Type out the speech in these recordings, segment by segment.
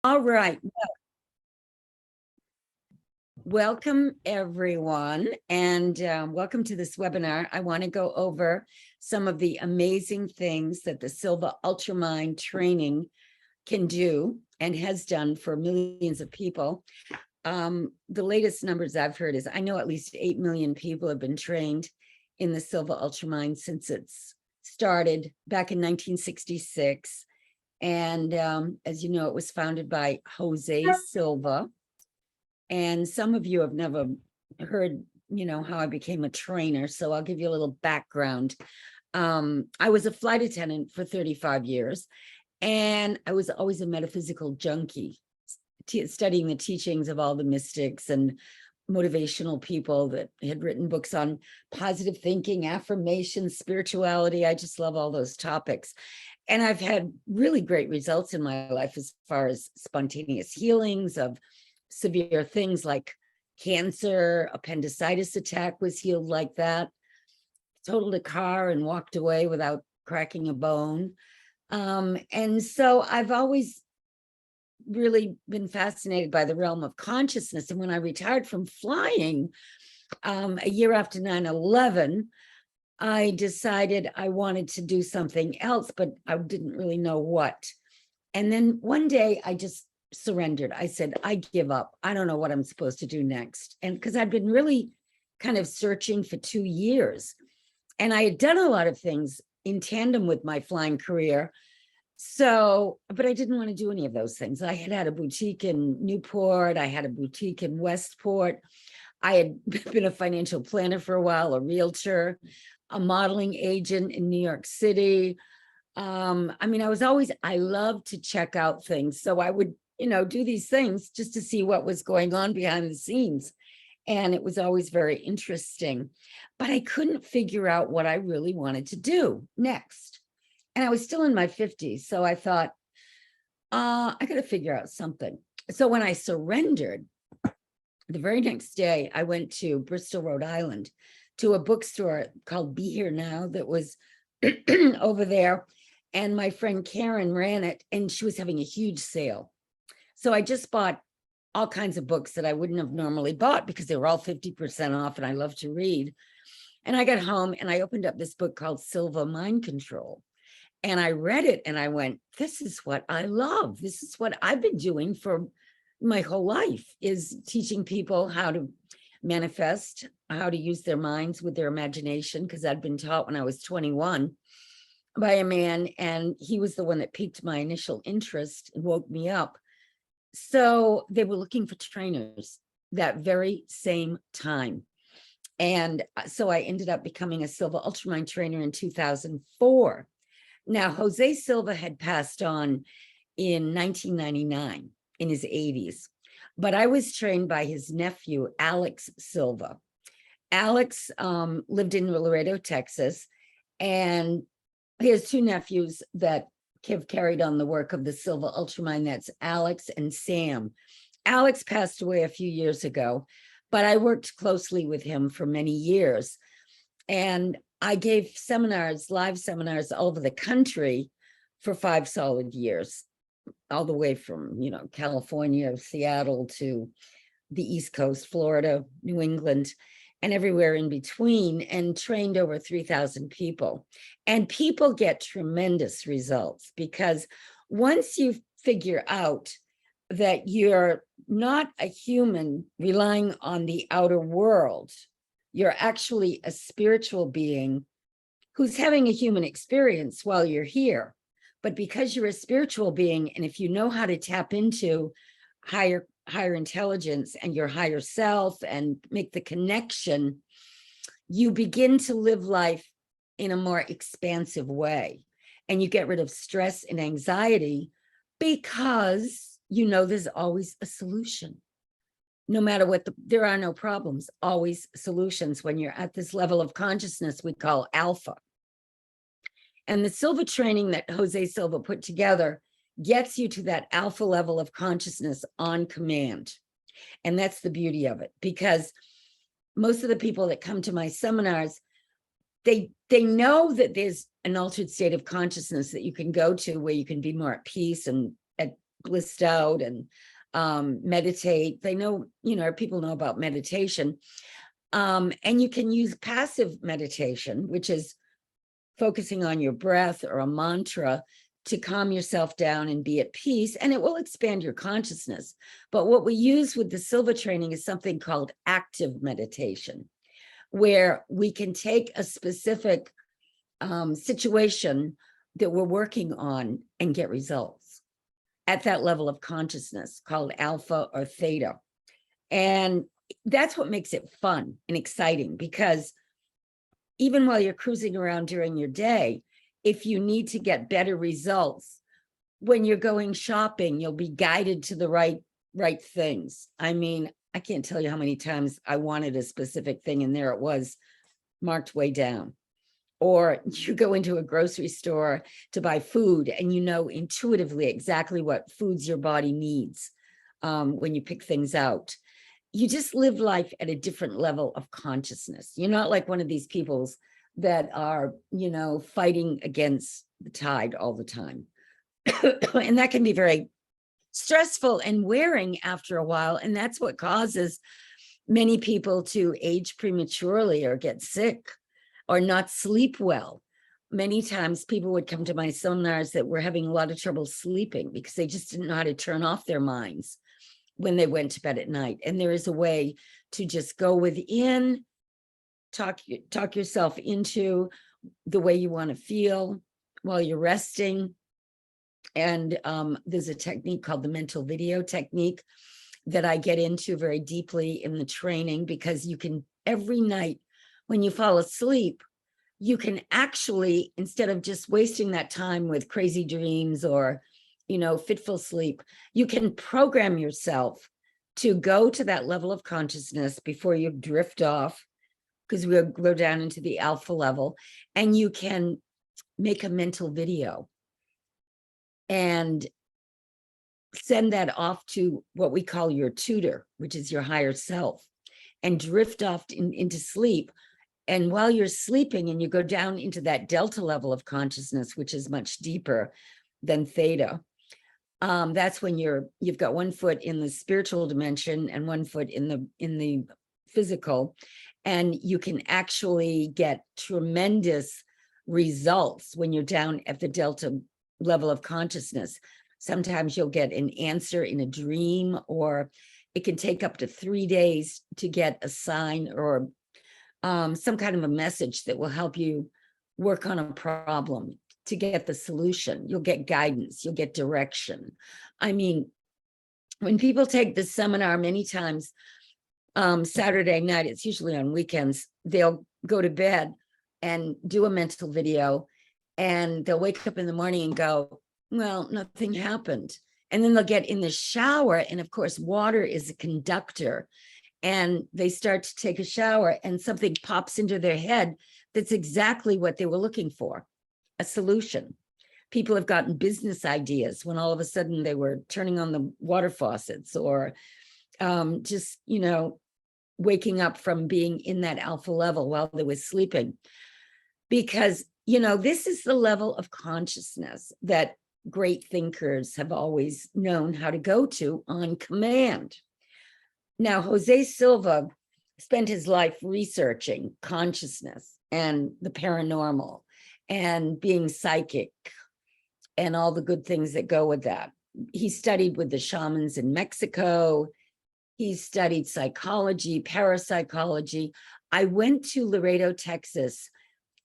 All right. Welcome, everyone, and welcome to this webinar. I want to go over some of the amazing things that the Silva Ultramind training can do and has done for millions of people. The latest numbers I've heard is I know at least 8 million people have been trained in the Silva Ultramind since it's started back in 1966. And as you know, it was founded by Jose Silva. And some of you have never heard, how I became a trainer. So I'll give you a little background. I was a flight attendant for 35 years, and I was always a metaphysical junkie, studying the teachings of all the mystics and motivational people that had written books on positive thinking, affirmation, spirituality. I just love all those topics. And I've had really great results in my life as far as spontaneous healings of severe things like cancer. Appendicitis attack was healed like that. Totaled a car and walked away without cracking a bone. And so I've always really been fascinated by the realm of consciousness. And when I retired from flying a year after 9/11, I decided I wanted to do something else, but I didn't really know what. And then one day I just surrendered. I said, I give up. I don't know what I'm supposed to do next. And because I'd been really kind of searching for 2 years, and I had done a lot of things in tandem with my flying career. So, but I didn't want to do any of those things. I had a boutique in Newport. I had a boutique in Westport. I had been a financial planner for a while, a realtor, a modeling agent in New York City. I loved to check out things. So I would, do these things just to see what was going on behind the scenes. And it was always very interesting, but I couldn't figure out what I really wanted to do next. And I was still in my 50s. So I thought, I got to figure out something. So when I surrendered, the very next day, I went to Bristol, Rhode Island, to a bookstore called Be Here Now that was over there. And my friend Karen ran it, and she was having a huge sale. So I just bought all kinds of books that I wouldn't have normally bought because they were all 50% off, and I love to read. And I got home and I opened up this book called Silva Mind Control. And I read it and I went, this is what I love. This is what I've been doing for my whole life, is teaching people how to manifest, how to use their minds with their imagination, because I'd been taught when I was 21 by a man, and he was the one that piqued my initial interest and woke me up. So they were looking for trainers that very same time. And so I ended up becoming a Silva Ultramind trainer in 2004. Now, Jose Silva had passed on in 1999 in his 80s, but I was trained by his nephew, Alex Silva. Alex lived in Laredo, Texas, and he has 2 nephews that have carried on the work of the Silva Ultramind. That's Alex and Sam. Alex passed away a few years ago, but I worked closely with him for many years. And I gave seminars, live seminars all over the country for 5 solid years, all the way from, California, Seattle to the East Coast, Florida, New England, and everywhere in between, and trained over 3,000 people. And people get tremendous results, because once you figure out that you're not a human relying on the outer world, you're actually a spiritual being who's having a human experience while you're here. But because you're a spiritual being, and if you know how to tap into higher intelligence and your higher self and make the connection, you begin to live life in a more expansive way. And you get rid of stress and anxiety, because there's always a solution. No matter what, there are no problems, always solutions when you're at this level of consciousness we call alpha. And the Silva training that Jose Silva put together gets you to that alpha level of consciousness on command. And that's the beauty of it, because most of the people that come to my seminars, they know that there's an altered state of consciousness that you can go to where you can be more at peace and blissed out and meditate. They know, people know about meditation. And you can use passive meditation, which is focusing on your breath or a mantra to calm yourself down and be at peace, and it will expand your consciousness. But what we use with the Silva training is something called active meditation, where we can take a specific situation that we're working on and get results at that level of consciousness called alpha or theta. And that's what makes it fun and exciting, because even while you're cruising around during your day, if you need to get better results, when you're going shopping, you'll be guided to the right things. I mean, I can't tell you how many times I wanted a specific thing and there it was marked way down. Or you go into a grocery store to buy food and you know intuitively exactly what foods your body needs when you pick things out. You just live life at a different level of consciousness. You're not like one of these peoples that are, fighting against the tide all the time. And that can be very stressful and wearing after a while. And that's what causes many people to age prematurely or get sick or not sleep well. Many times people would come to my seminars that were having a lot of trouble sleeping because they just didn't know how to turn off their minds when they went to bed at night. And there is a way to just go within, talk yourself into the way you want to feel while you're resting. And there's a technique called the mental video technique that I get into very deeply in the training, because you can, every night when you fall asleep, you can actually, instead of just wasting that time with crazy dreams or fitful sleep, you can program yourself to go to that level of consciousness before you drift off, because we'll go down into the alpha level, and you can make a mental video and send that off to what we call your tutor, which is your higher self, and drift off into sleep. And while you're sleeping and you go down into that delta level of consciousness, which is much deeper than theta, that's when you've got one foot in the spiritual dimension and one foot in the physical, and you can actually get tremendous results when you're down at the delta level of consciousness. Sometimes you'll get an answer in a dream, or it can take up to 3 days to get a sign or some kind of a message that will help you work on a problem, to get the solution. You'll get guidance, you'll get direction. I mean, when people take this seminar, many times Saturday night, it's usually on weekends, they'll go to bed and do a mental video, and they'll wake up in the morning and go, well, nothing happened. And then they'll get in the shower, and of course water is a conductor, and they start to take a shower and something pops into their head that's exactly what they were looking for, a solution. People have gotten business ideas when all of a sudden they were turning on the water faucets, or just, waking up from being in that alpha level while they were sleeping. Because, this is the level of consciousness that great thinkers have always known how to go to on command. Now, Jose Silva spent his life researching consciousness and the paranormal and being psychic and all the good things that go with that. He studied with the shamans in Mexico. He studied psychology, parapsychology. I went to Laredo, Texas,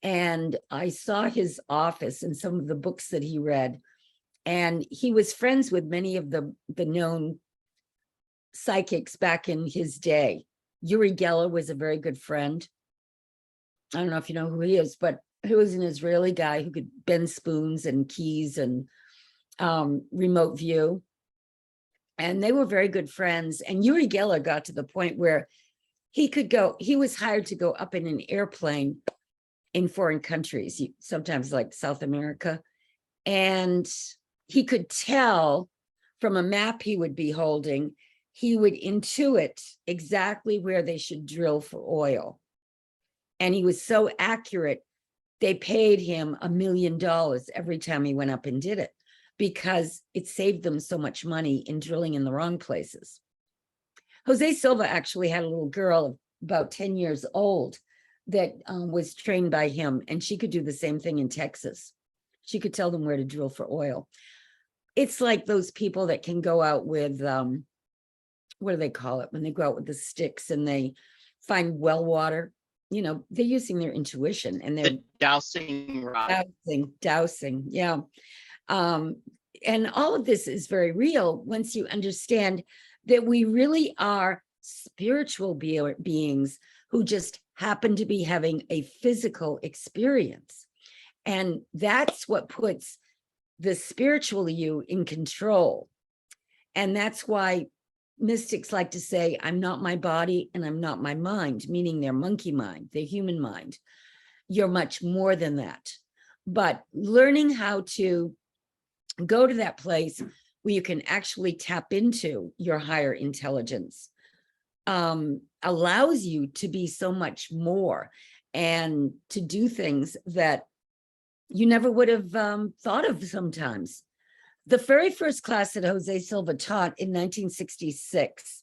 and I saw his office and some of the books that he read. And he was friends with many of the known psychics back in his day. Uri Geller was a very good friend. I don't know if you know who he is, but he was an Israeli guy who could bend spoons and keys and remote view. And they were very good friends. And Uri Geller got to the point where he was hired to go up in an airplane in foreign countries, sometimes like South America. And he could tell from a map he would be holding, he would intuit exactly where they should drill for oil. And he was so accurate, they paid him $1 million every time he went up and did it. because it saved them so much money in drilling in the wrong places. Jose Silva actually had a little girl about 10 years old that was trained by him, and she could do the same thing in Texas. She could tell them where to drill for oil. It's like those people that can go out with, what do they call it? When they go out with the sticks and they find well water, you know, they're using their intuition and they're The dowsing rod. Dowsing. Yeah. And all of this is very real once you understand that we really are spiritual beings who just happen to be having a physical experience. And that's what puts the spiritual you in control. And that's why mystics like to say, I'm not my body and I'm not my mind, meaning their monkey mind, their human mind. You're much more than that. But learning how to go to that place where you can actually tap into your higher intelligence allows you to be so much more and to do things that you never would have thought of sometimes. The very first class that Jose Silva taught in 1966,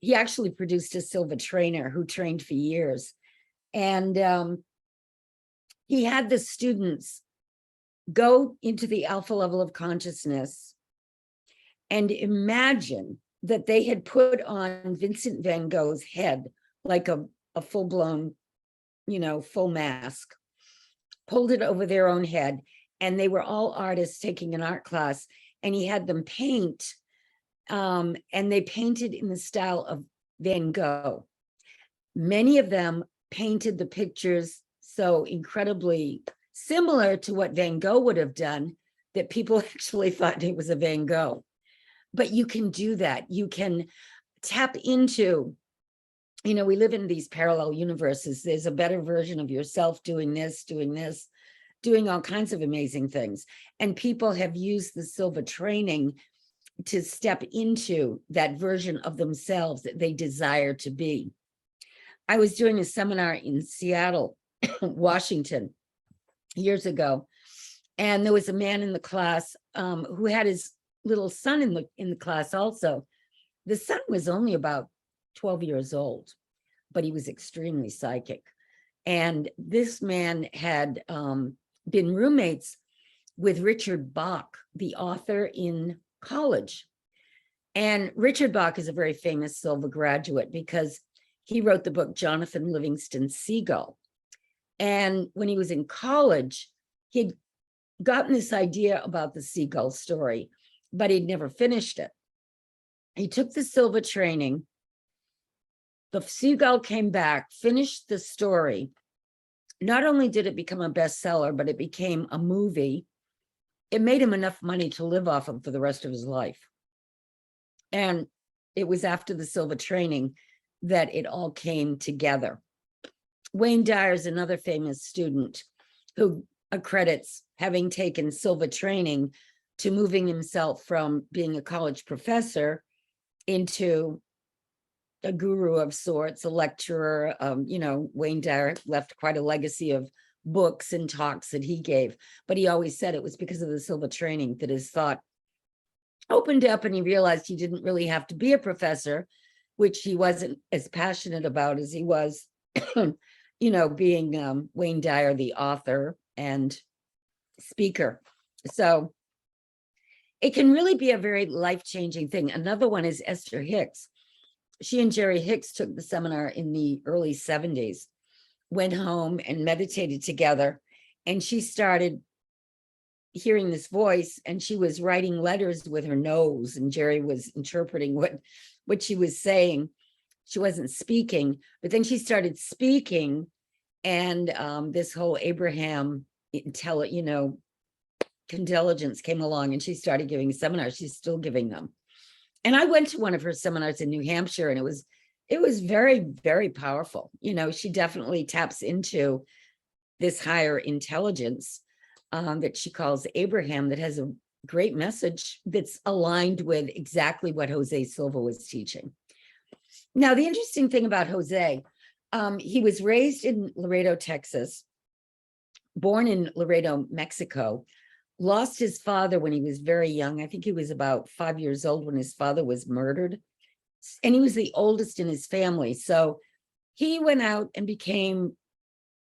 he actually produced a Silva trainer who trained for years. And he had the students go into the alpha level of consciousness and imagine that they had put on Vincent van Gogh's head, like a full-blown, full mask, pulled it over their own head. And they were all artists taking an art class, and he had them paint, and they painted in the style of Van Gogh. Many of them painted the pictures so incredibly similar to what Van Gogh would have done that people actually thought it was a Van Gogh. But you can do that. You can tap into, we live in these parallel universes. There's a better version of yourself doing this, doing all kinds of amazing things. And people have used the Silva training to step into that version of themselves that they desire to be. I was doing a seminar in Seattle, Washington, years ago, and there was a man in the class who had his little son in the class also. The son was only about 12 years old, but he was extremely psychic. And this man had been roommates with Richard Bach, the author, in college. And Richard Bach is a very famous Silva graduate because he wrote the book Jonathan Livingston Seagull. And when he was in college, he'd gotten this idea about the seagull story, but he'd never finished it. He took the Silva training. The seagull came back, finished the story. Not only did it become a bestseller, but it became a movie. It made him enough money to live off of for the rest of his life. And it was after the Silva training that it all came together. Wayne Dyer is another famous student who accredits having taken Silva training to moving himself from being a college professor into a guru of sorts, a lecturer. Wayne Dyer left quite a legacy of books and talks that he gave, but he always said it was because of the Silva training that his thought opened up, and he realized he didn't really have to be a professor, which he wasn't as passionate about as he was, being Wayne Dyer, the author and speaker. So it can really be a very life-changing thing. Another one is Esther Hicks. She and Jerry Hicks took the seminar in the early 70s, went home and meditated together, and she started hearing this voice, and she was writing letters with her nose, and Jerry was interpreting what she was saying. She wasn't speaking, but then she started speaking, and this whole Abraham intelligence came along, and she started giving seminars. She's still giving them. And I went to one of her seminars in New Hampshire, and it was very, very powerful. She definitely taps into this higher intelligence that she calls Abraham, that has a great message that's aligned with exactly what Jose Silva was teaching. Now, the interesting thing about Jose, he was raised in Laredo, Texas, born in Laredo, Mexico, lost his father when he was very young. I think he was about 5 years old when his father was murdered. And he was the oldest in his family. So he went out and became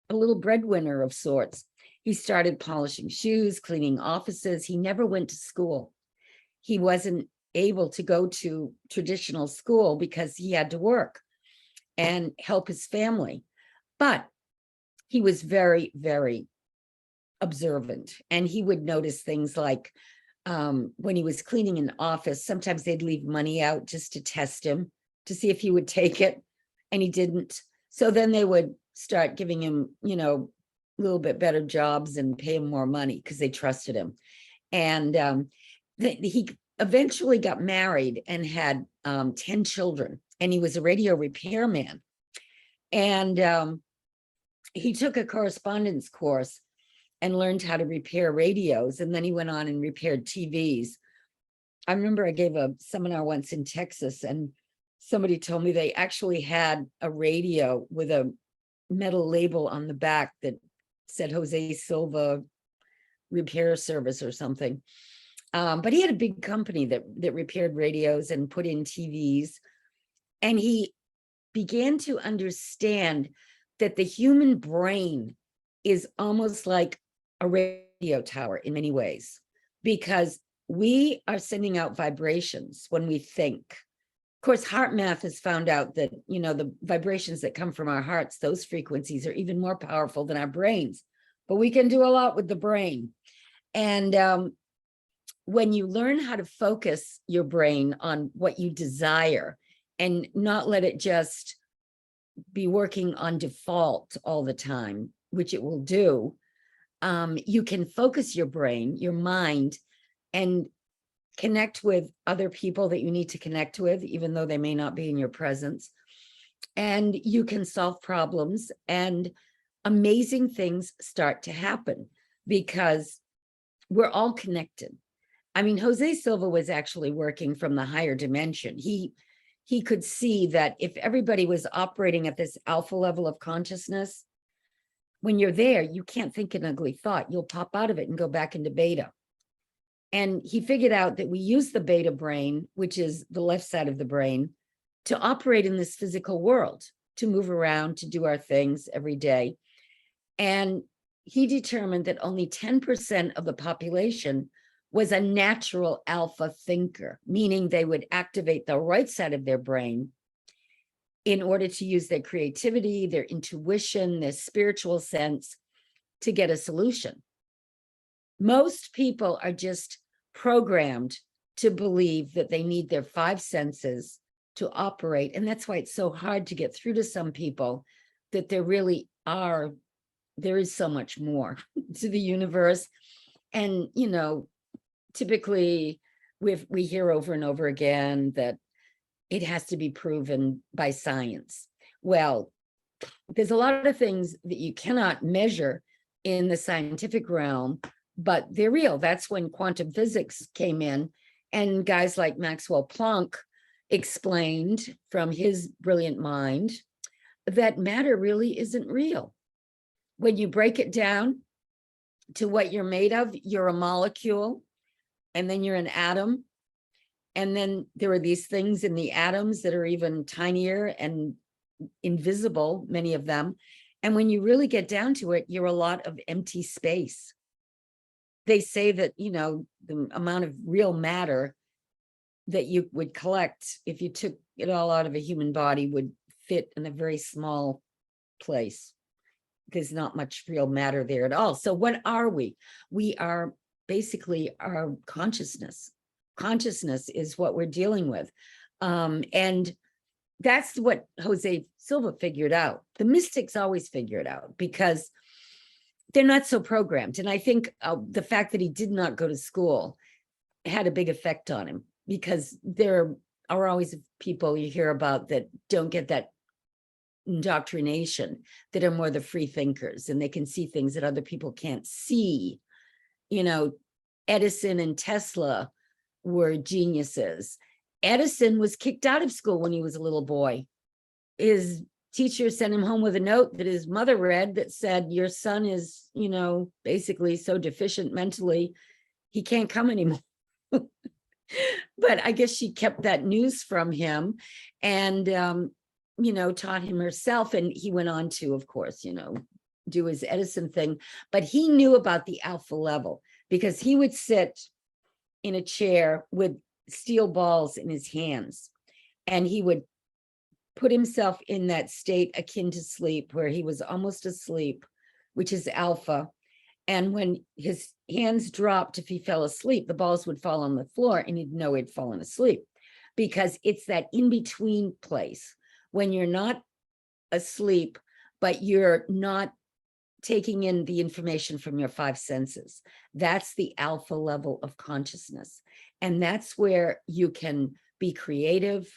a little breadwinner of sorts. He started polishing shoes, cleaning offices. He never went to school. He wasn't able to go to traditional school because he had to work and help his family. But he was very, very observant. And he would notice things like when he was cleaning an office, sometimes they'd leave money out just to test him, to see if he would take it. And he didn't. So then they would start giving him, a little bit better jobs and pay him more money because they trusted him. And he eventually got married and had 10 children. And he was a radio repairman. And he took a correspondence course and learned how to repair radios. And then he went on and repaired TVs. I remember I gave a seminar once in Texas, and somebody told me they actually had a radio with a metal label on the back that said Jose Silva Repair Service or something. But he had a big company that repaired radios and put in TVs. And he began to understand that the human brain is almost like a radio tower in many ways, because we are sending out vibrations when we think. Of course, heart math has found out that, the vibrations that come from our hearts, those frequencies are even more powerful than our brains, but we can do a lot with the brain. And when you learn how to focus your brain on what you desire and not let it just be working on default all the time, which it will do, you can focus your brain, your mind, and connect with other people that you need to connect with, even though they may not be in your presence. And you can solve problems, and amazing things start to happen because we're all connected. I mean, Jose Silva was actually working from the higher dimension. He could see that if everybody was operating at this alpha level of consciousness, when you're there, you can't think an ugly thought. You'll pop out of it and go back into beta. And he figured out that we use the beta brain, which is the left side of the brain, to operate in this physical world, to move around, to do our things every day. And he determined that only 10% of the population was a natural alpha thinker, meaning they would activate the right side of their brain in order to use their creativity, their intuition, their spiritual sense to get a solution. Most people are just programmed to believe that they need their 5 senses to operate. And that's why it's so hard to get through to some people, that there is so much more to the universe. And, typically we hear over and over again that it has to be proven by science. Well, there's a lot of things that you cannot measure in the scientific realm, but they're real. That's when quantum physics came in, and guys like Maxwell Planck explained from his brilliant mind that matter really isn't real. When you break it down to what you're made of, you're a molecule, and then you're an atom. And then there are these things in the atoms that are even tinier and invisible, many of them. And when you really get down to it, you're a lot of empty space. They say that, the amount of real matter that you would collect if you took it all out of a human body would fit in a very small place. There's not much real matter there at all. So what are we? We are basically our consciousness. Consciousness is what we're dealing with. And that's what Jose Silva figured out. The mystics always figure it out because they're not so programmed. And I think the fact that he did not go to school had a big effect on him, because there are always people you hear about that don't get that indoctrination, that are more the free thinkers, and they can see things that other people can't see. Edison and Tesla were geniuses. Edison was kicked out of school when he was a little boy. His teacher sent him home with a note that his mother read that said, your son is, basically so deficient mentally, he can't come anymore. But I guess she kept that news from him and, taught him herself. And he went on to, of course, do his Edison thing. But he knew about the alpha level because he would sit in a chair with steel balls in his hands. And he would put himself in that state akin to sleep, where he was almost asleep, which is alpha. And when his hands dropped, if he fell asleep, the balls would fall on the floor and he'd know he'd fallen asleep, because it's that in-between place when you're not asleep, but you're not taking in the information from your five senses. That's the alpha level of consciousness. And that's where you can be creative,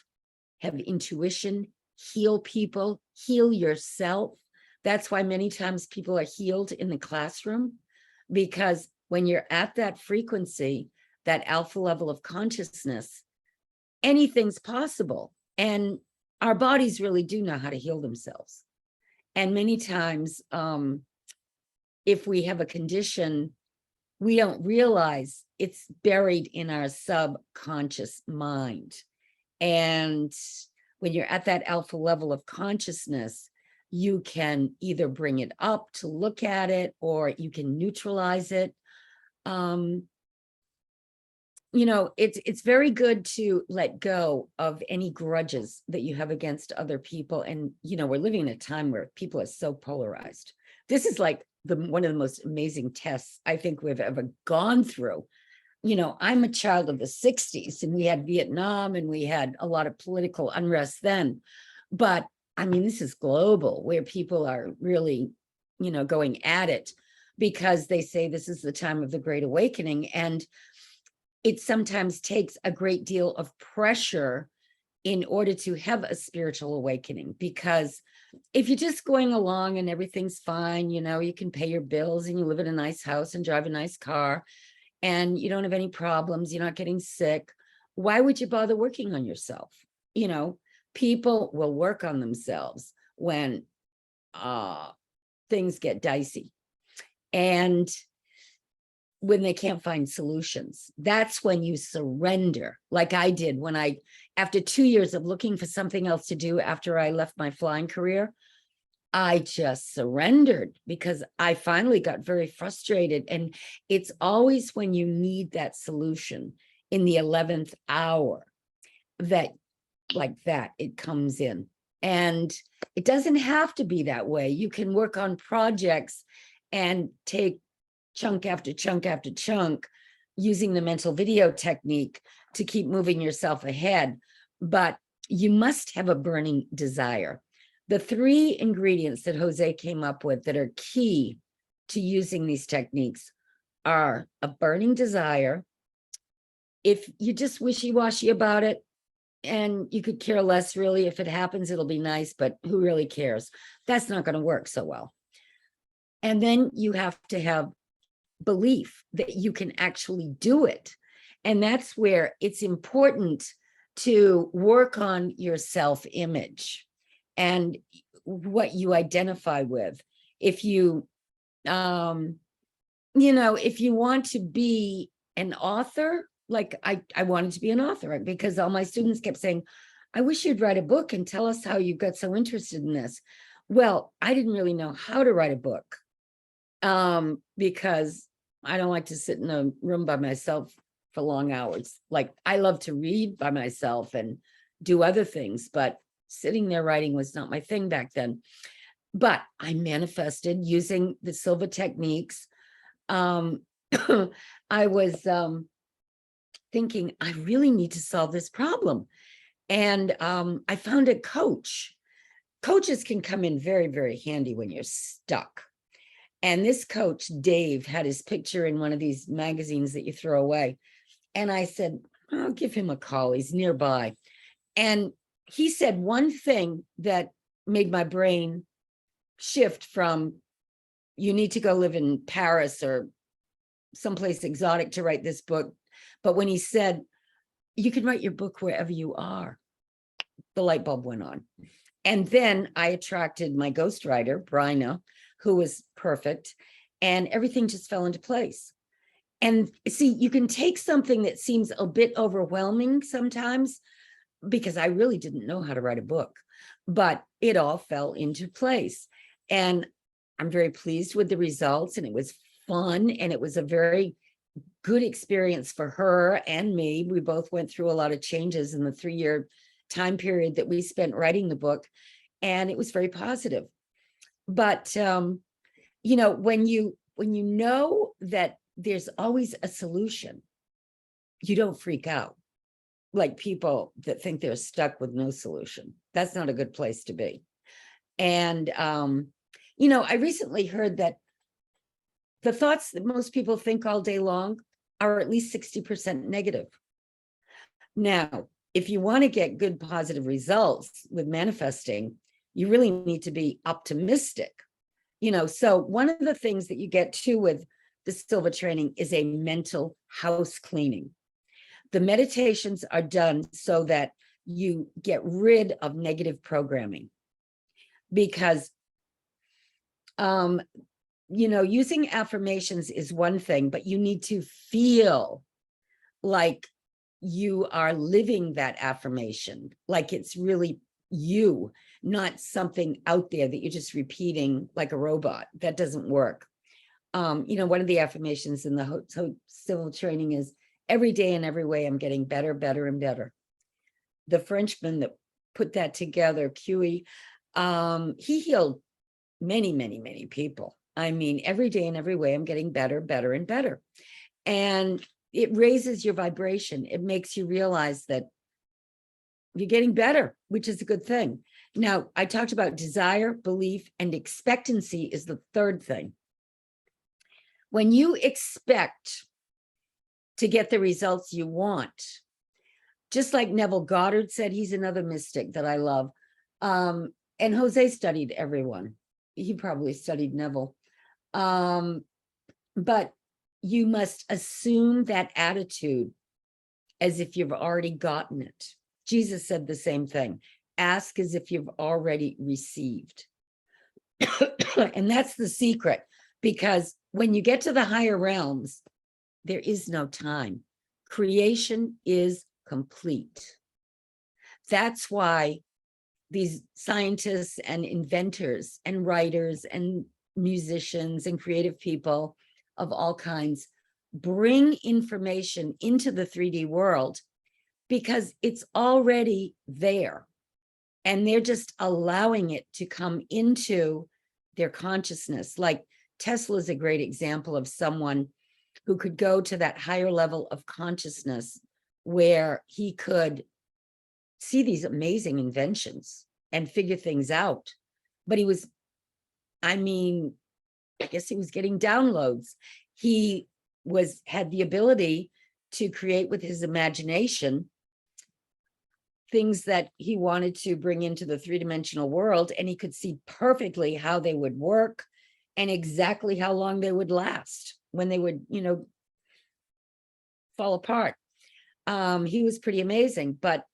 have intuition, heal people, heal yourself. That's why many times people are healed in the classroom, because when you're at that frequency, that alpha level of consciousness, anything's possible. And our bodies really do know how to heal themselves. And many times, if we have a condition, we don't realize it's buried in our subconscious mind. And when you're at that alpha level of consciousness, you can either bring it up to look at it, or you can neutralize it. It's very good to let go of any grudges that you have against other people. And, we're living in a time where people are so polarized. This is like one of the most amazing tests I think we've ever gone through. I'm a child of the 60s, and we had Vietnam and we had a lot of political unrest then. But I mean, this is global, where people are really, going at it, because they say this is the time of the Great Awakening. And it sometimes takes a great deal of pressure in order to have a spiritual awakening, because if you're just going along and everything's fine, you can pay your bills and you live in a nice house and drive a nice car and you don't have any problems, you're not getting sick, why would you bother working on yourself? People will work on themselves when things get dicey. And when they can't find solutions, that's when you surrender, like I did when after 2 years of looking for something else to do after I left my flying career, I just surrendered, because I finally got very frustrated. And it's always when you need that solution in the 11th hour that, like that, it comes in. And it doesn't have to be that way. You can work on projects and take chunk after chunk after chunk using the mental video technique to keep moving yourself ahead. But you must have a burning desire. The 3 ingredients that Jose came up with that are key to using these techniques are a burning desire. If you're just wishy-washy about it and you could care less, really, if it happens, it'll be nice, but who really cares? That's not going to work so well. And then you have to have belief that you can actually do it. And that's where it's important to work on your self-image and what you identify with. If you, if you want to be an author, like I wanted to be an author, because all my students kept saying, I wish you'd write a book and tell us how you got so interested in this. Well, I didn't really know how to write a book, because I don't like to sit in a room by myself for long hours. Like, I love to read by myself and do other things, but sitting there writing was not my thing back then. But I manifested using the Silva techniques. I was thinking, I really need to solve this problem. And I found a coach. Coaches can come in very, very handy when you're stuck. And this coach, Dave, had his picture in one of these magazines that you throw away. And I said, I'll give him a call. He's nearby. And he said one thing that made my brain shift from, you need to go live in Paris or someplace exotic to write this book. But when he said, you can write your book wherever you are, the light bulb went on. And then I attracted my ghostwriter, Bryna, who was perfect, and everything just fell into place. And see, you can take something that seems a bit overwhelming sometimes, because I really didn't know how to write a book, but it all fell into place. And I'm very pleased with the results, and it was fun, and it was a very good experience for her and me. We both went through a lot of changes in the 3-year time period that we spent writing the book, and it was very positive. But you know, when you know that there's always a solution, you don't freak out like people that think they're stuck with no solution. That's not a good place to be. And you know, I recently heard that the thoughts that most people think all day long are at least 60% negative. Now, if you want to get good positive results with manifesting, you really need to be optimistic. You know, so one of the things that you get to with the Silva training is a mental house cleaning. The meditations are done so that you get rid of negative programming, because you know, using affirmations is one thing, but you need to feel like you are living that affirmation, like it's really you, not something out there that you're just repeating like a robot. That doesn't work. You know, one of the affirmations in the Silva training is, every day in every way, I'm getting better, better, and better. The Frenchman that put that together, Cuey, he healed many, many, many people. I mean, every day in every way, I'm getting better, better, and better. And it raises your vibration. It makes you realize that you're getting better, which is a good thing. Now, I talked about desire, belief, and expectancy is the third thing. When you expect to get the results you want, just like Neville Goddard said, he's another mystic that I love. And Jose studied everyone. He probably studied Neville. But you must assume that attitude as if you've already gotten it. Jesus said the same thing. Ask as if you've already received. And that's the secret, because when you get to the higher realms, there is no time. Creation is complete. That's why these scientists and inventors and writers and musicians and creative people of all kinds bring information into the 3D world, because it's already there. And they're just allowing it to come into their consciousness. Like Tesla's a great example of someone who could go to that higher level of consciousness where he could see these amazing inventions and figure things out. But he was, I mean, I guess he was getting downloads. He had the ability to create with his imagination things that he wanted to bring into the 3-dimensional world, and he could see perfectly how they would work and exactly how long they would last when they would, you know, fall apart. He was pretty amazing. But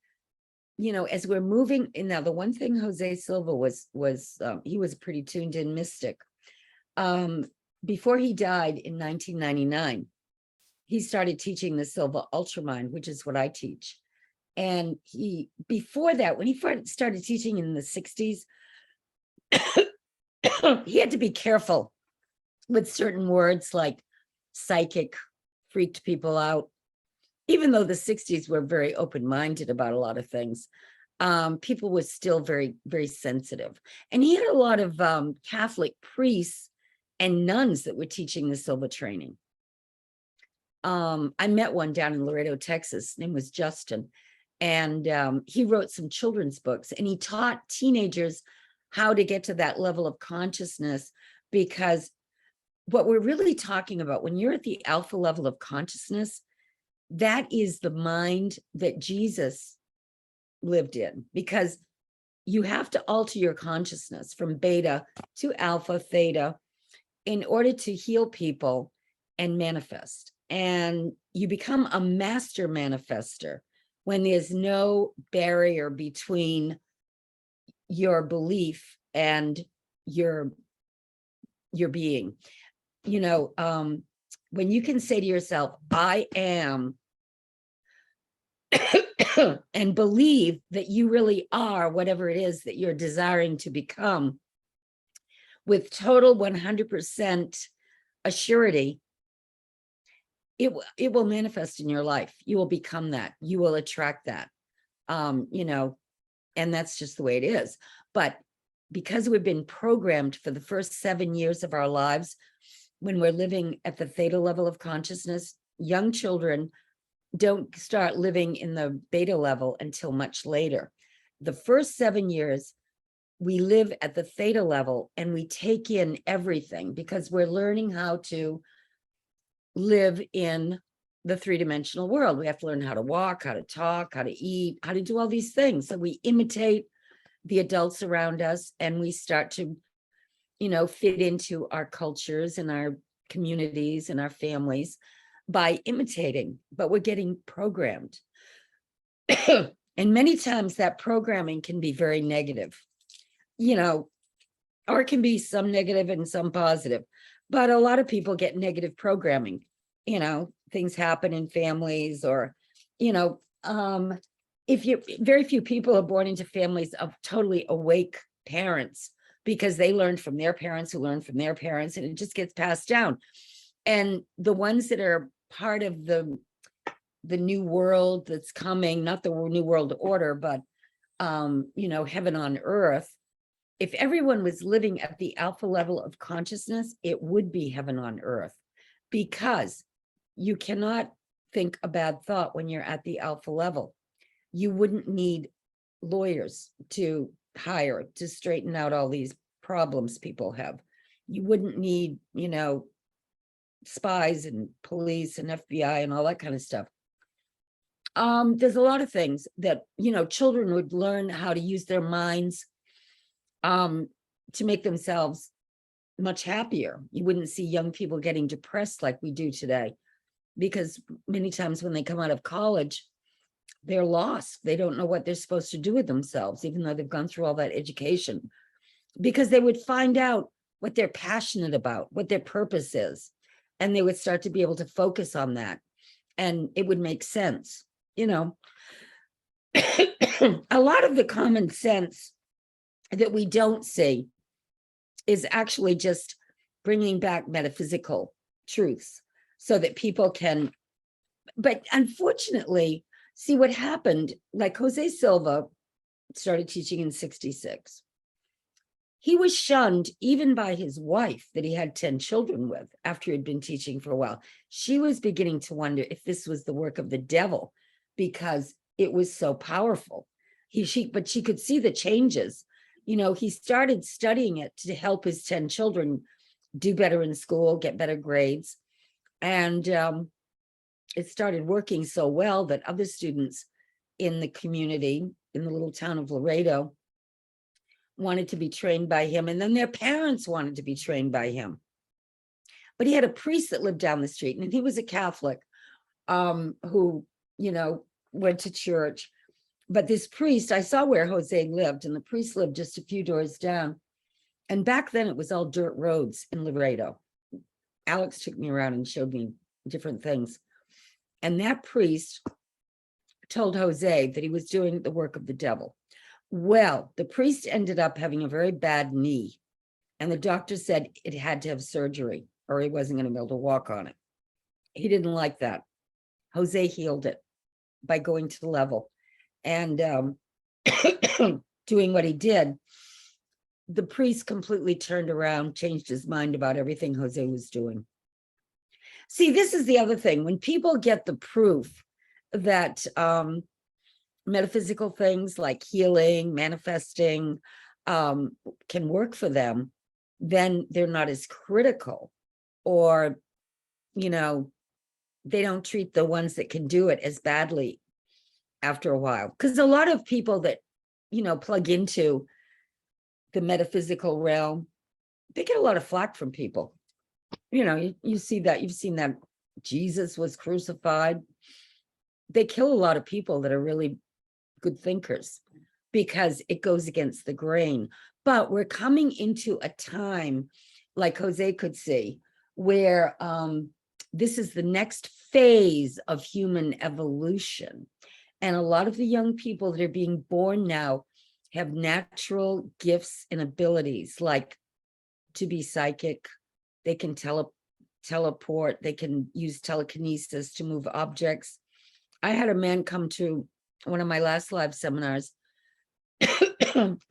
you know, as we're moving in now, the one thing Jose Silva was he was a pretty tuned in mystic. Before he died in 1999, he started teaching the Silva Ultramind, which is what I teach. And before that, when he started teaching in the 60s, he had to be careful with certain words like psychic, freaked people out. Even though the 60s were very open-minded about a lot of things, people were still very, very sensitive. And he had a lot of Catholic priests and nuns that were teaching the Silva training. I met one down in Laredo, Texas. His name was Justin. And he wrote some children's books, and he taught teenagers how to get to that level of consciousness, because what we're really talking about when you're at the alpha level of consciousness, that is the mind that Jesus lived in, because you have to alter your consciousness from beta to alpha, theta, in order to heal people and manifest. And you become a master manifester when there's no barrier between your belief and your being. You know, when you can say to yourself, I am, and believe that you really are whatever it is that you're desiring to become with total 100% assurity, it will manifest in your life. You will become that. You will attract that. And that's just the way it is. But because we've been programmed for the first 7 years of our lives, when we're living at the theta level of consciousness, young children don't start living in the beta level until much later. The first 7 years, we live at the theta level and we take in everything because we're learning how to live in the three-dimensional world. We have to learn how to walk, how to talk, how to eat, how to do all these things. So we imitate the adults around us and we start to, fit into our cultures and our communities and our families by imitating, but we're getting programmed. And many times that programming can be very negative, or it can be some negative and some positive, but a lot of people get negative programming. Things happen in families, or, very few people are born into families of totally awake parents because they learned from their parents who learned from their parents, and it just gets passed down. And the ones that are part of the new world that's coming, not the new world order, but, heaven on earth, if everyone was living at the alpha level of consciousness, it would be heaven on earth, because you cannot think a bad thought when you're at the alpha level. You wouldn't need lawyers to hire to straighten out all these problems people have. You wouldn't need, spies and police and FBI and all that kind of stuff. There's a lot of things that, children would learn how to use their minds to make themselves much happier. You wouldn't see young people getting depressed like we do today, because many times when they come out of college, they're lost. They don't know what they're supposed to do with themselves, even though they've gone through all that education, because they would find out what they're passionate about, what their purpose is, and they would start to be able to focus on that, and it would make sense. A lot of the common sense that we don't see is actually just bringing back metaphysical truths so that people can, but unfortunately, see what happened, like Jose Silva started teaching in 66. He was shunned even by his wife that he had 10 children with after he'd been teaching for a while. She was beginning to wonder if this was the work of the devil because it was so powerful. But she could see the changes. He started studying it to help his 10 children do better in school, get better grades. And it started working so well that other students in the community, in the little town of Laredo, wanted to be trained by him. And then their parents wanted to be trained by him. But he had a priest that lived down the street, and he was a Catholic who, went to church. But this priest, I saw where Jose lived, and the priest lived just a few doors down. And back then it was all dirt roads in Laredo. Alex took me around and showed me different things. And that priest told Jose that he was doing the work of the devil. Well, the priest ended up having a very bad knee, and the doctor said it had to have surgery or he wasn't going to be able to walk on it. He didn't like that. Jose healed it by going to the level and doing what he did. The priest completely turned around, changed his mind about everything Jose was doing. See, this is the other thing. When people get the proof that metaphysical things like healing, manifesting can work for them, then they're not as critical, or, they don't treat the ones that can do it as badly after a while. Because a lot of people that, plug into the metaphysical realm, they get a lot of flack from people. You see that, you've seen that Jesus was crucified. They kill a lot of people that are really good thinkers because it goes against the grain. But we're coming into a time, like Jose could see, where this is the next phase of human evolution. And a lot of the young people that are being born now have natural gifts and abilities, like to be psychic. They can teleport. They can use telekinesis to move objects. I had a man come to one of my last live seminars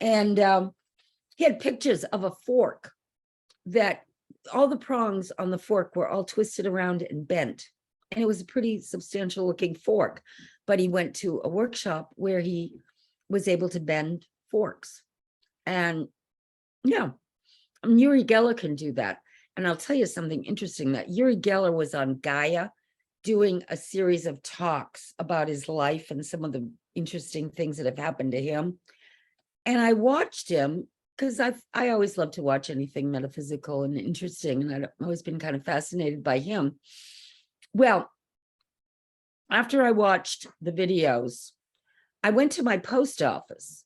and he had pictures of a fork that all the prongs on the fork were all twisted around and bent. And it was a pretty substantial looking fork, but he went to a workshop where he was able to bend forks. And yeah, Uri Geller can do that. And I'll tell you something interesting, that Uri Geller was on Gaia doing a series of talks about his life and some of the interesting things that have happened to him. And I watched him because I always love to watch anything metaphysical and interesting, and I've always been kind of fascinated by him. Well, after I watched the videos, I went to my post office,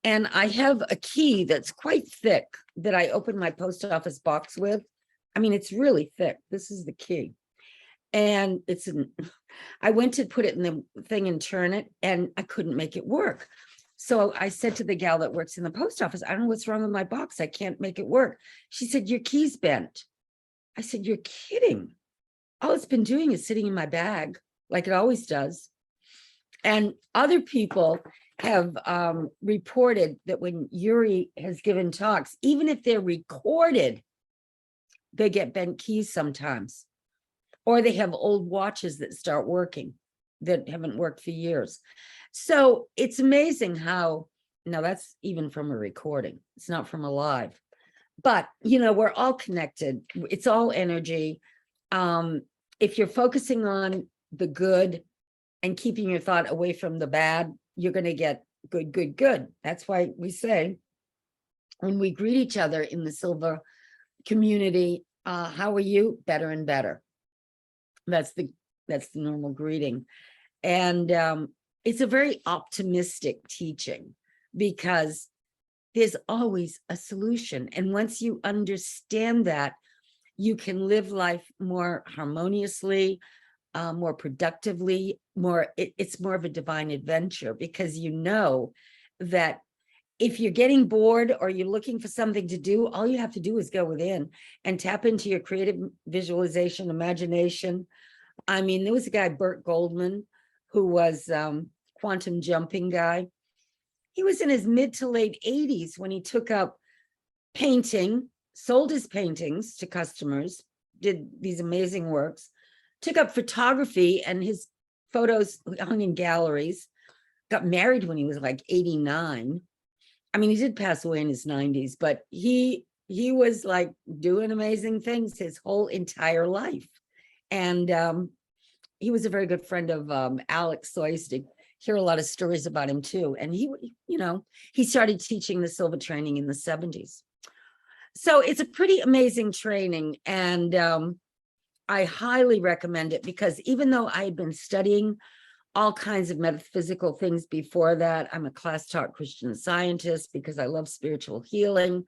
and I have a key that's quite thick that I open my post office box with. I mean, it's really thick. This is the key. And I went to put it in the thing and turn it, and I couldn't make it work. So I said to the gal that works in the post office, I don't know what's wrong with my box. I can't make it work. She said, your key's bent. I said, you're kidding. All it's been doing is sitting in my bag like it always does. And other people have reported that when Uri has given talks, even if they're recorded, they get bent keys sometimes. Or they have old watches that start working that haven't worked for years. So it's amazing how, now that's even from a recording, it's not from a live, but we're all connected. It's all energy. If you're focusing on the good and keeping your thought away from the bad, you're going to get good, good, good. That's why we say when we greet each other in the Silva community, how are you? Better and better. That's the normal greeting. And it's a very optimistic teaching because there's always a solution. And once you understand that, you can live life more harmoniously, more productively, it's more of a divine adventure, because you know that if you're getting bored or you're looking for something to do, all you have to do is go within and tap into your creative visualization, imagination. I mean, there was a guy, Burt Goldman, who was quantum jumping guy. He was in his mid to late 80s when he took up painting, sold his paintings to customers, did these amazing works, took up photography, and his photos hung in galleries, got married when he was like 89. I mean, he did pass away in his 90s, but he was like doing amazing things his whole entire life. And he was a very good friend of Alex, so I used to hear a lot of stories about him too. And he started teaching the Silva training in the 70s. So it's a pretty amazing training, and I highly recommend it, because even though I had been studying all kinds of metaphysical things before that, I'm a class taught Christian Scientist because I love spiritual healing.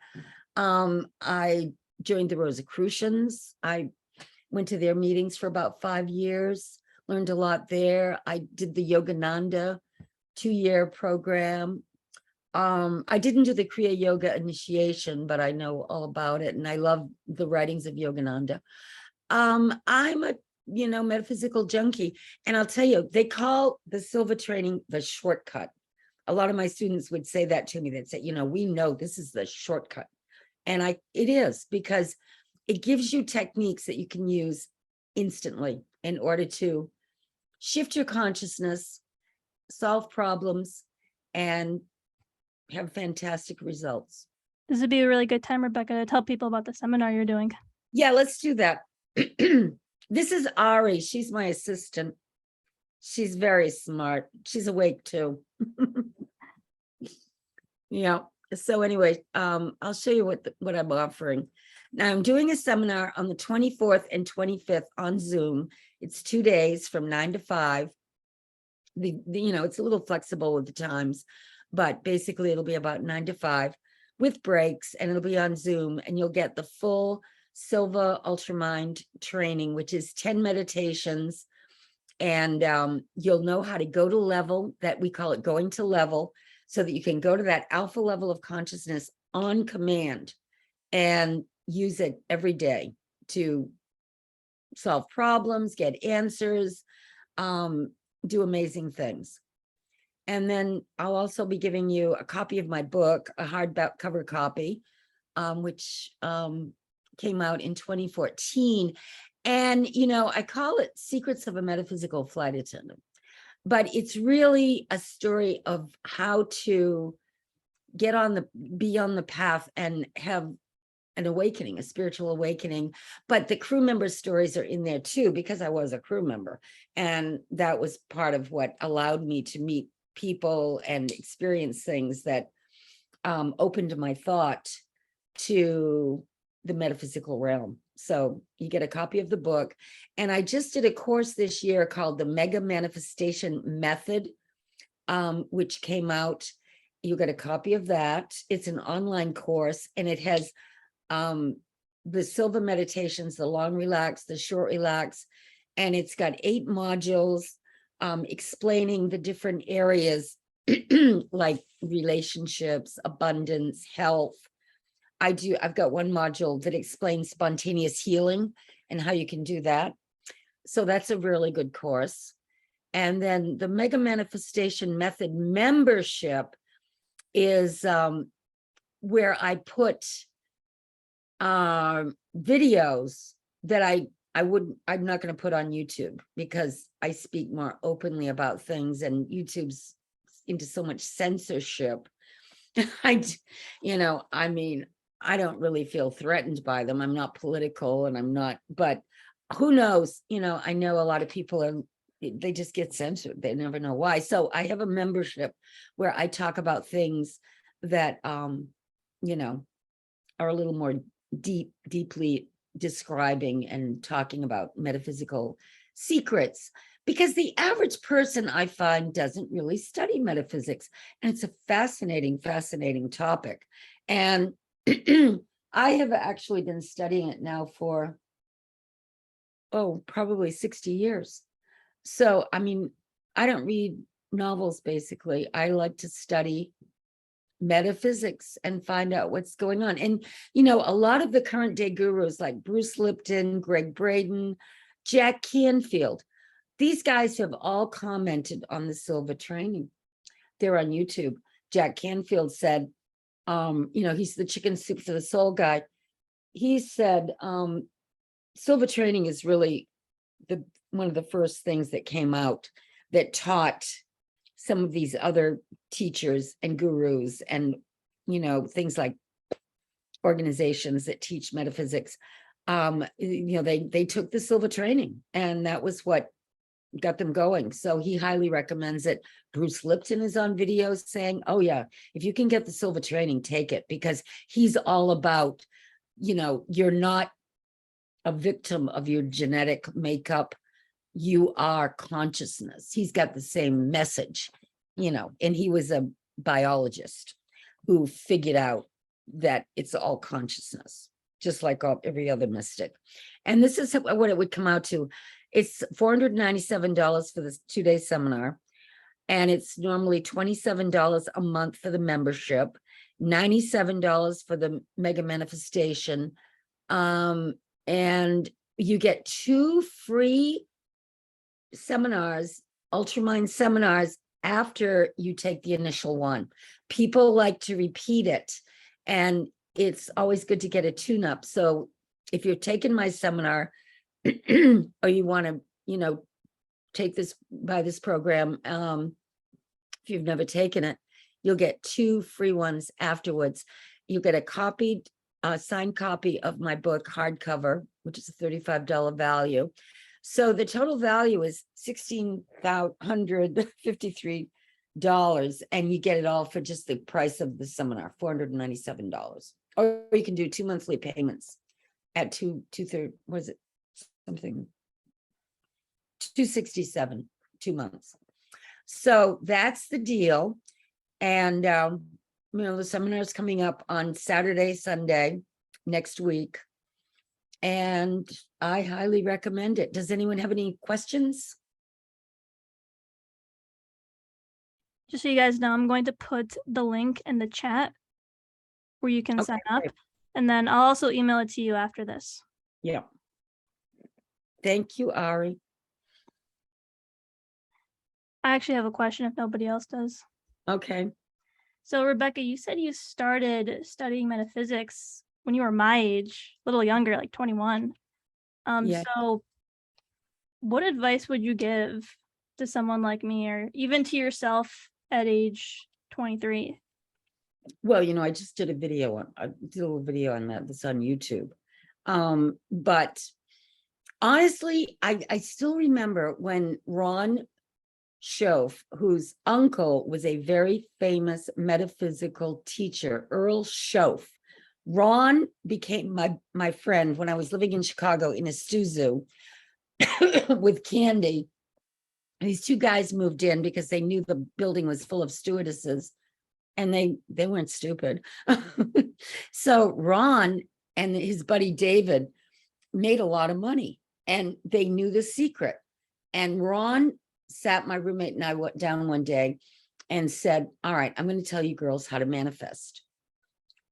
I joined the Rosicrucians. I went to their meetings for about 5 years, learned a lot there. I did the Yogananda 2-year program. I didn't do the Kriya Yoga initiation, but I know all about it, and I love the writings of Yogananda. I'm a metaphysical junkie, and I'll tell you, they call the Silva training the shortcut. A lot of my students would say that to me. They'd say, we know this is the shortcut, and it is, because it gives you techniques that you can use instantly in order to shift your consciousness, solve problems, and have fantastic results. This would be a really good time, Rebecca, to tell people about the seminar you're doing. Yeah, let's do that. This is Ari. She's my assistant. She's very smart. She's awake too. Yeah. So anyway, I'll show you what I'm offering. Now I'm doing a seminar on the 24th and 25th on Zoom. It's 2 days from 9 to 5. It's a little flexible with the times, but basically it'll be about 9 to 5 with breaks, and it'll be on Zoom, and you'll get the full Silva Ultramind training, which is 10 meditations. And you'll know how to go to level, that we call it going to level, so that you can go to that alpha level of consciousness on command and use it every day to solve problems, get answers, do amazing things. And then I'll also be giving you a copy of my book, a hardcover copy, which came out in 2014. And, you know, I call it Secrets of a Metaphysical Flight Attendant, but it's really a story of how to be on the path and have an awakening, a spiritual awakening. But the crew member stories are in there too, because I was a crew member. And that was part of what allowed me to meet people and experience things that opened my thought to the metaphysical realm. So you get a copy of the book. And I just did a course this year called the Mega Manifestation Method, which came out. You get a copy of that. It's an online course, and it has the Silva meditations, the long relax, the short relax, and it's got 8 modules explaining the different areas like relationships, abundance, health. I've got one module that explains spontaneous healing and how you can do that. So that's a really good course. And then the Mega Manifestation Method membership is where I put videos that I'm not going to put on YouTube, because I speak more openly about things, and YouTube's into so much censorship. I mean, I don't really feel threatened by them. I'm not political, and I'm not, but who knows? I know a lot of people they just get censored. They never know why. So I have a membership where I talk about things that, are a little more deeply describing and talking about metaphysical secrets, because the average person, I find, doesn't really study metaphysics. And it's a fascinating topic. And I have actually been studying it now for, probably 60 years. So, I mean, I don't read novels, basically. I like to study metaphysics and find out what's going on. And, a lot of the current day gurus like Bruce Lipton, Greg Braden, Jack Canfield, these guys have all commented on the Silva training. They're on YouTube. Jack Canfield said, he's the chicken soup for the soul guy. He said, Silva training is really one of the first things that came out that taught some of these other teachers and gurus and, things like organizations that teach metaphysics. They took the Silva training, and that was what got them going. So he highly recommends it. Bruce Lipton is on videos saying, oh yeah, if you can get the Silva training, take it, because he's all about, you're not a victim of your genetic makeup. You are consciousness. He's got the same message, and he was a biologist who figured out that it's all consciousness, just like every other mystic. And this is what it would come out to. It's $497 for this 2-day seminar. And it's normally $27 a month for the membership, $97 for the Mega Manifestation. And you get 2 free seminars, Ultramind seminars, after you take the initial one. People like to repeat it, and it's always good to get a tune-up. So if you're taking my seminar or you want to, buy this program, if you've never taken it, you'll get 2 free ones afterwards. You get a signed copy of my book, hardcover, which is a $35 value. So the total value is $1,653, and you get it all for just the price of the seminar, $497. Or you can do 2 monthly payments at $267, 2 months. So that's the deal. And the seminar is coming up on Saturday, Sunday next week. And I highly recommend it. Does anyone have any questions? Just so you guys know, I'm going to put the link in the chat where you can Okay, sign up. great. And then I'll also email it to you after this. Yeah. Thank you, Ari. I actually have a question if nobody else does. Okay. So Rebecca, you said you started studying metaphysics when you were my age, a little younger, like 21. Yeah. So what advice would you give to someone like me, or even to yourself at age 23? Well, I just did a video on, I did a little video on that. That's on YouTube. But honestly, I still remember when Ron Schoaf, whose uncle was a very famous metaphysical teacher, Earl Schoaf. Ron became my friend when I was living in Chicago in a zoo with Candy. These two guys moved in because they knew the building was full of stewardesses, and they weren't stupid. So Ron and his buddy David made a lot of money, and they knew the secret. And Ron sat my roommate and I went down one day and said, all right, I'm going to tell you girls how to manifest.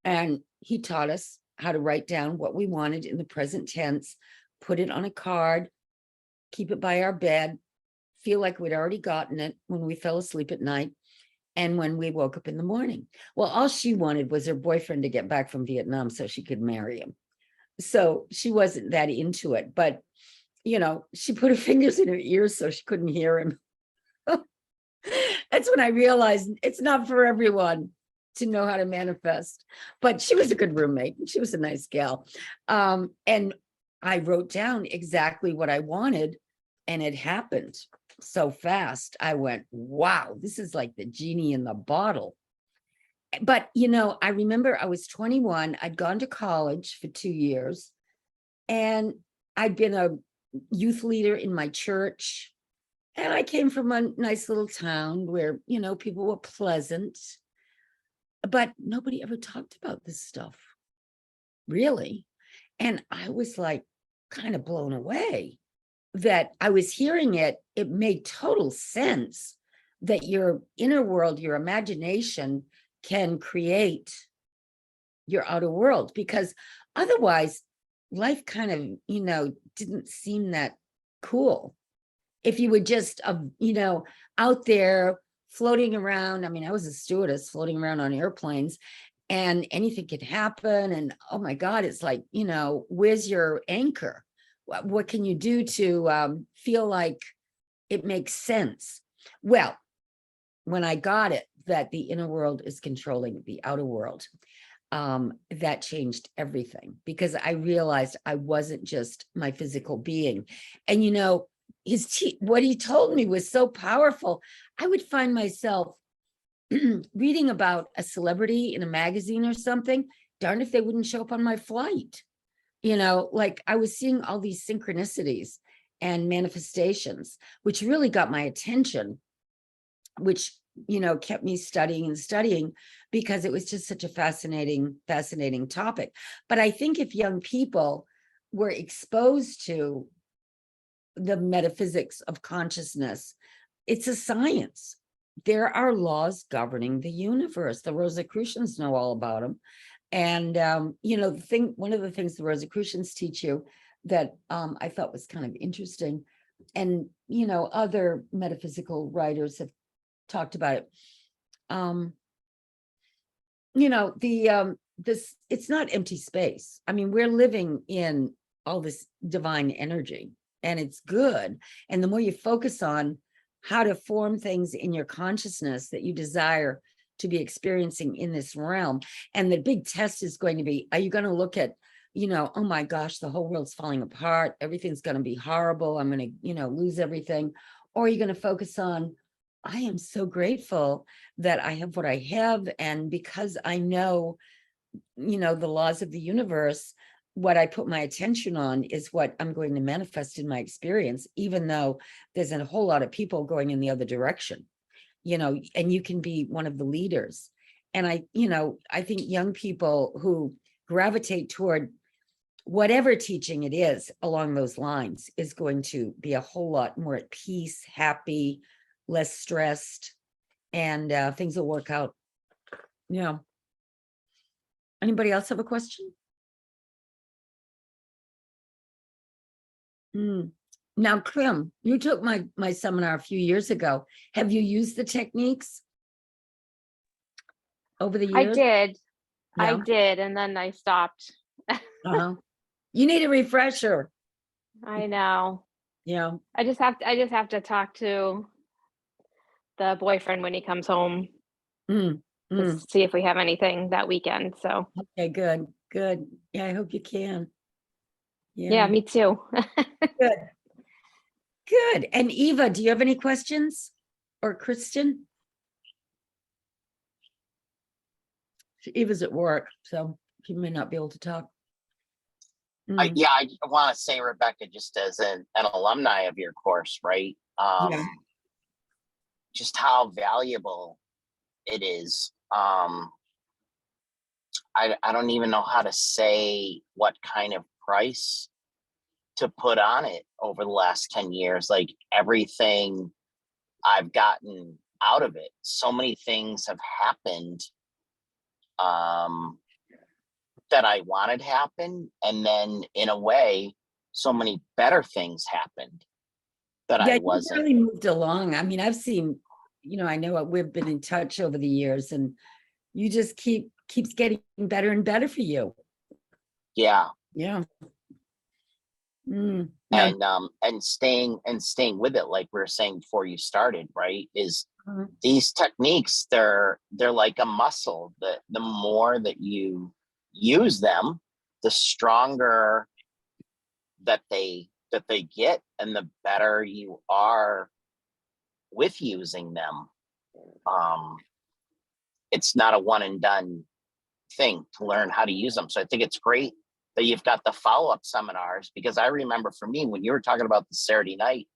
And he taught us how to write down what we wanted in the present tense, put it on a card, keep it by our bed, feel like we'd already gotten it when we fell asleep at night and when we woke up in the morning. Well, all she wanted was her boyfriend to get back from Vietnam so she could marry him. So she wasn't that into it, but she put her fingers in her ears so she couldn't hear him. That's when I realized it's not for everyone to know how to manifest, but she was a good roommate. She was a nice gal. And I wrote down exactly what I wanted, and it happened so fast. I went, wow, this is like the genie in the bottle. But, I remember I was 21. I'd gone to college for 2 years, and I'd been a youth leader in my church. And I came from a nice little town where, people were pleasant, but nobody ever talked about this stuff, really. And I was like kind of blown away that I was hearing it. It made total sense that your inner world, your imagination can create your outer world, because otherwise life kind of, didn't seem that cool. If you were just, out there floating around. I mean, I was a stewardess floating around on airplanes, and anything could happen. And oh my God, it's like, where's your anchor? What can you do to feel like it makes sense? Well, when I got it, that the inner world is controlling the outer world, that changed everything, because I realized I wasn't just my physical being. And what he told me was so powerful. I would find myself reading about a celebrity in a magazine or something. Darn if they wouldn't show up on my flight. Like I was seeing all these synchronicities and manifestations, which really got my attention, which kept me studying and studying, because it was just such a fascinating topic. But I think if young people were exposed to the metaphysics of consciousness, it's a science. There are laws governing the universe. The Rosicrucians know all about them. And one of the things the Rosicrucians teach you that I thought was kind of interesting, and other metaphysical writers have talked about it. It's not empty space. I mean, we're living in all this divine energy, and it's good. And the more you focus on how to form things in your consciousness that you desire to be experiencing in this realm, and the big test is going to be, are you going to look at, oh my gosh, the whole world's falling apart, everything's going to be horrible, I'm going to, lose everything? Or are you going to focus on, I am so grateful that I have what I have, and because I know, the laws of the universe, what I put my attention on is what I'm going to manifest in my experience, even though there's a whole lot of people going in the other direction, and you can be one of the leaders. And I think young people who gravitate toward whatever teaching it is along those lines is going to be a whole lot more at peace, happy, less stressed, and things will work out. Yeah. Anybody else have a question? Now, Kim, you took my seminar a few years ago. Have you used the techniques over the I years? did. I Yeah. did, and then I stopped. Uh-huh. You need a refresher. I know. Yeah. I just have to talk to the boyfriend when he comes home Mm, to mm. see if we have anything that weekend. So Okay, good, good. Yeah, I hope you can. yeah, me too. Good. Good. And Eva, do you have any questions? Or Kristen? Eva's at work, so she may not be able to talk. Yeah, I want to say, Rebecca, just as an alumni of your course, right? Yeah. Just how valuable it is. I don't even know how to say what kind of price to put on it over the last 10 years. Like everything I've gotten out of it, so many things have happened that I wanted happen, and then in a way, so many better things happened that Yeah, I you wasn't. really moved along. I mean, I've seen, I know we've been in touch over the years, and you just keeps getting better and better for you. Yeah. Yeah. Yeah. And staying with it, like we were saying before you started, right? Is Mhm. these techniques, they're like a muscle. The more that you use them, the stronger that they get, and the better you are with using them. It's not a one and done thing to learn how to use them. So I think it's great that you've got the follow-up seminars, because I remember for me, when you were talking about the Saturday night,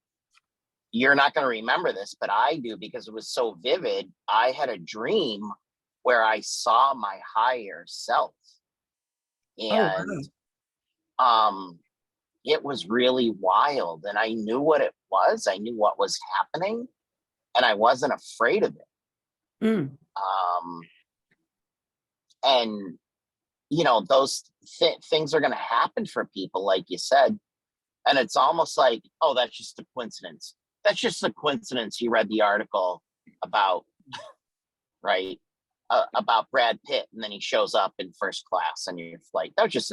you're not going to remember this, but I do, because it was so vivid. I had a dream where I saw my higher self, Oh, and wow. it was really wild, and I knew what it was. I knew what was happening, and I wasn't afraid of it. Mm. And those things are going to happen for people, like you said, and it's almost like, oh, that's just a coincidence. That's just a coincidence. You read the article about, right, about Brad Pitt, and then he shows up in first class on your flight. That was just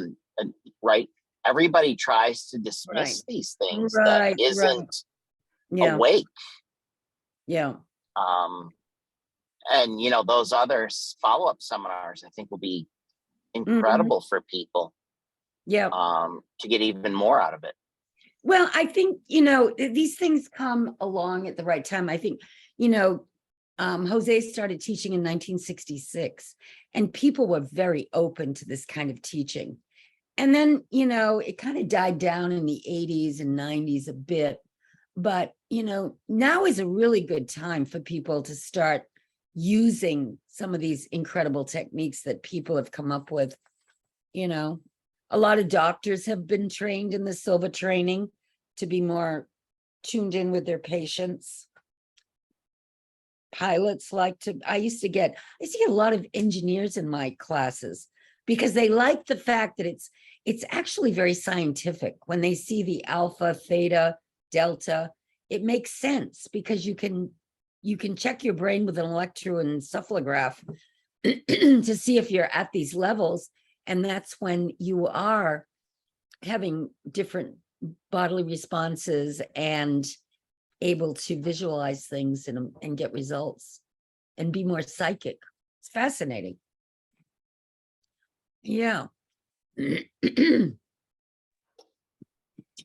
right. Everybody tries to dismiss these things that isn't Yeah. awake. Yeah. And those other follow-up seminars, I think, will be incredible for people. Yeah. To get even more out of it. Well, I think, these things come along at the right time. I think, Jose started teaching in 1966, and people were very open to this kind of teaching. And then, it kind of died down in the 80s and 90s a bit. But, now is a really good time for people to start using some of these incredible techniques that people have come up with. A lot of doctors have been trained in the Silva training to be more tuned in with their patients. Pilots I used to get a lot of engineers in my classes, because they like the fact that it's actually very scientific. When they see the alpha, theta, delta, it makes sense, because you can check your brain with an electroencephalograph to see if you're at these levels. And that's when you are having different bodily responses and able to visualize things and get results and be more psychic. It's fascinating. Yeah.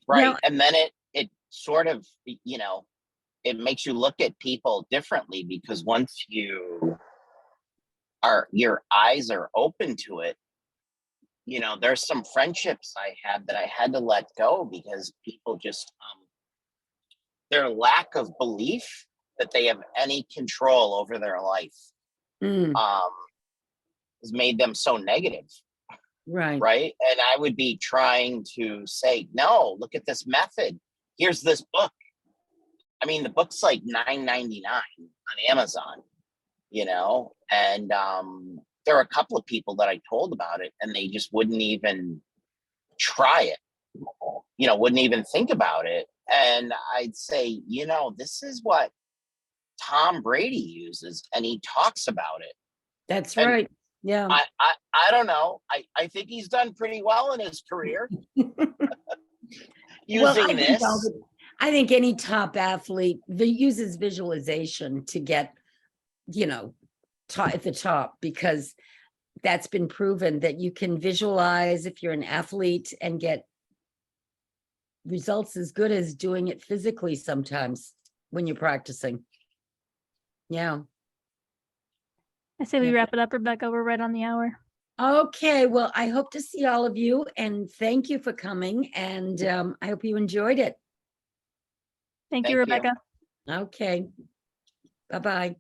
Right. Now, and then it sort of, it makes you look at people differently, because once your eyes are open to it, there's some friendships I had that I had to let go, because people just, their lack of belief that they have any control over their life has made them so negative. Right. right? And I would be trying to say, no, look at this method. Here's this book. I mean, the book's like $9.99 on Amazon, and there are a couple of people that I told about it, and they just wouldn't even try it, wouldn't even think about it. And I'd say, this is what Tom Brady uses, and he talks about it. That's And right. Yeah. I don't know. I think he's done pretty well in his career using this. I think any top athlete uses visualization to get, at the top, because that's been proven that you can visualize if you're an athlete and get results as good as doing it physically sometimes when you're practicing. Yeah. I say we Yeah. wrap it up, Rebecca. We're right on the hour. Okay. Well, I hope to see all of you, and thank you for coming. And I hope you enjoyed it. Thank Thank you, you. Rebecca. Okay. Bye-bye.